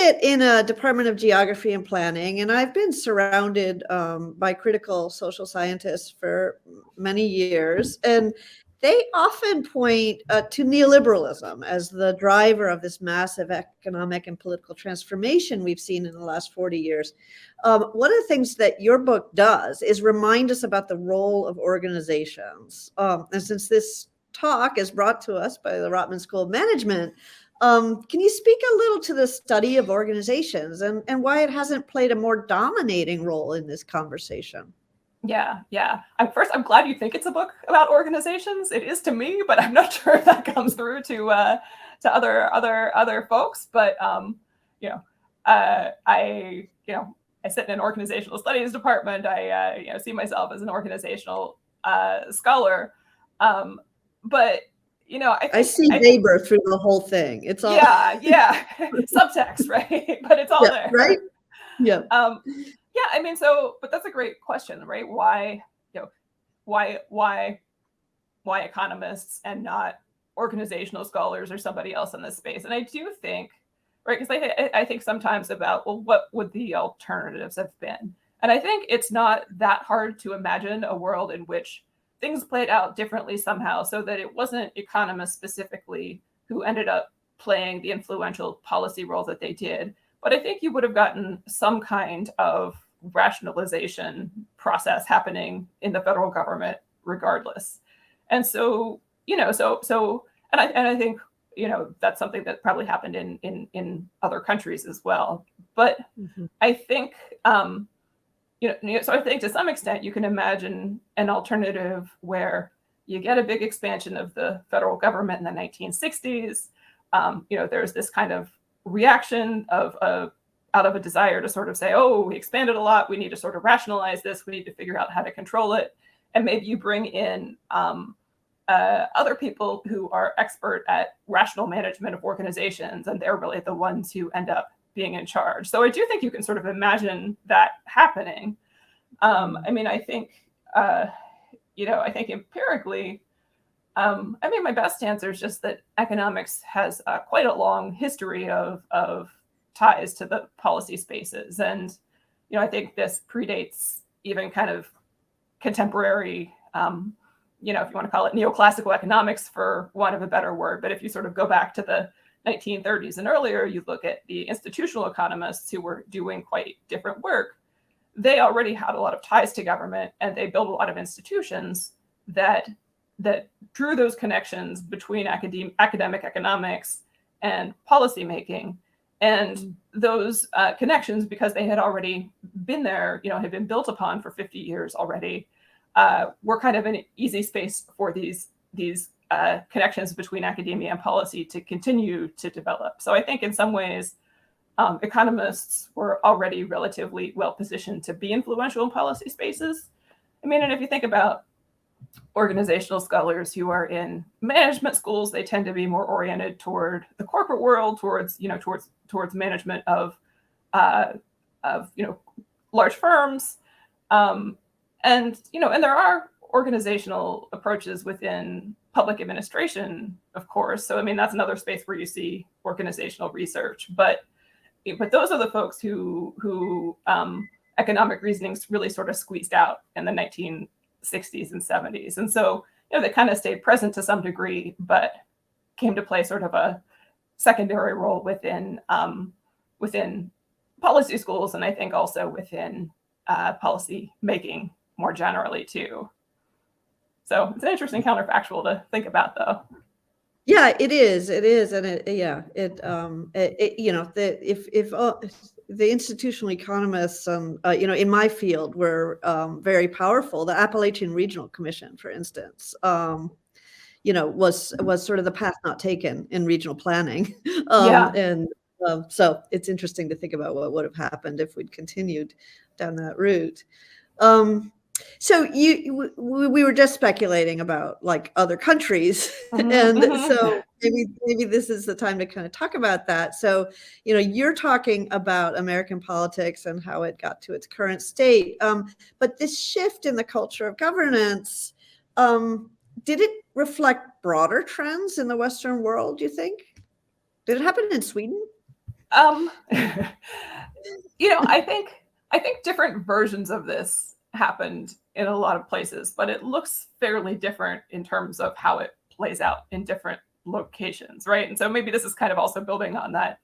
sit in a Department of Geography and Planning, and I've been surrounded by critical social scientists for many years, and they often point to neoliberalism as the driver of this massive economic and political transformation we've seen in the last 40 years. One of the things that your book does is remind us about the role of organizations. And since this talk is brought to us by the Rotman School of Management, can you speak a little to the study of organizations and why it hasn't played a more dominating role in this conversation? Yeah. I'm glad you think it's a book about organizations. It is to me, but I'm not sure if that comes through to other folks. But I sit in an organizational studies department. I see myself as an organizational scholar. But I see labor through the whole thing. It's all subtext, right? But it's all there, right? Yeah. But that's a great question, right? Why economists and not organizational scholars or somebody else in this space? And I do think, right, because I think sometimes about, well, what would the alternatives have been? And I think it's not that hard to imagine a world in which things played out differently somehow, so that it wasn't economists specifically who ended up playing the influential policy role that they did. But I think you would have gotten some kind of rationalization process happening in the federal government regardless. And so, I think, that's something that probably happened in other countries as well. But I think, so I think to some extent you can imagine an alternative where you get a big expansion of the federal government in the 1960s. There's this kind of reaction out of a desire to sort of say, oh, we expanded a lot. We need to sort of rationalize this. We need to figure out how to control it. And maybe you bring in other people who are expert at rational management of organizations, and they're really the ones who end up being in charge. So I do think you can sort of imagine that happening. I think empirically, my best answer is just that economics has quite a long history of ties to the policy spaces. And, I think this predates even kind of contemporary, if you want to call it neoclassical economics for want of a better word. But if you sort of go back to the 1930s and earlier, you look at the institutional economists who were doing quite different work. They already had a lot of ties to government, and they built a lot of institutions that drew those connections between academic economics and policymaking. And those connections, because they had already been there, had been built upon for 50 years already, were kind of an easy space for these connections between academia and policy to continue to develop. So I think in some ways, economists were already relatively well positioned to be influential in policy spaces. And if you think about organizational scholars who are in management schools, they tend to be more oriented toward the corporate world, towards management of large firms. And there are organizational approaches within public administration, of course. So, that's another space where you see organizational research. But those are the folks who economic reasonings really sort of squeezed out in the 1960s and 70s. And so, they kind of stayed present to some degree, but came to play sort of a secondary role within policy schools, and I think also within policy making more generally too. So it's an interesting counterfactual to think about, though. Yeah, it is, and if the institutional economists, in my field were very powerful, the Appalachian Regional Commission, for instance, was sort of the path not taken in regional planning, and so it's interesting to think about what would have happened if we'd continued down that route. So we were just speculating about like other countries, and so maybe this is the time to kind of talk about that. So you're talking about American politics and how it got to its current state, but this shift in the culture of governance, did it reflect broader trends in the Western world, do you think? Did it happen in Sweden? I think different versions of this happened in a lot of places, but it looks fairly different in terms of how it plays out in different locations, right? And so maybe this is kind of also building on that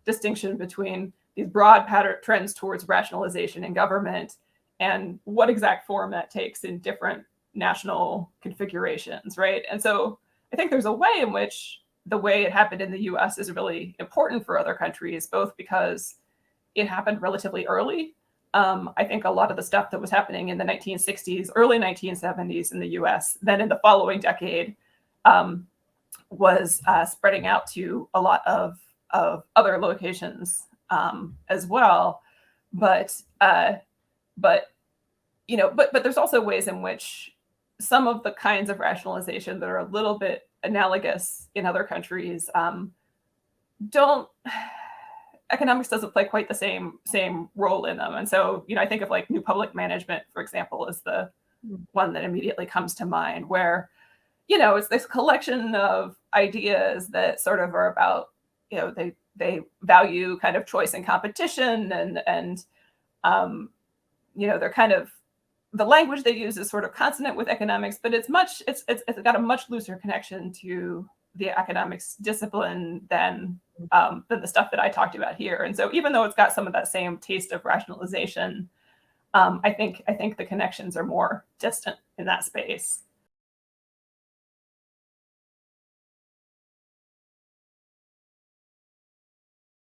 distinction between these broad pattern trends towards rationalization in government and what exact form that takes in different national configurations, right? And so I think there's a way in which the way it happened in the US is really important for other countries, both because it happened relatively early. I think a lot of the stuff that was happening in the 1960s, early 1970s in the US, then in the following decade, was spreading out to a lot of other locations as well. But there's also ways in which some of the kinds of rationalization that are a little bit analogous in other countries economics doesn't play quite the same role in them. And so, I think of like new public management, for example, as the one that immediately comes to mind, where, it's this collection of ideas that sort of are about, they value kind of choice and competition and they're kind of, the language they use is sort of consonant with economics, but it's got a much looser connection to the economics discipline than the stuff that I talked about here. And so even though it's got some of that same taste of rationalization, I think the connections are more distant in that space.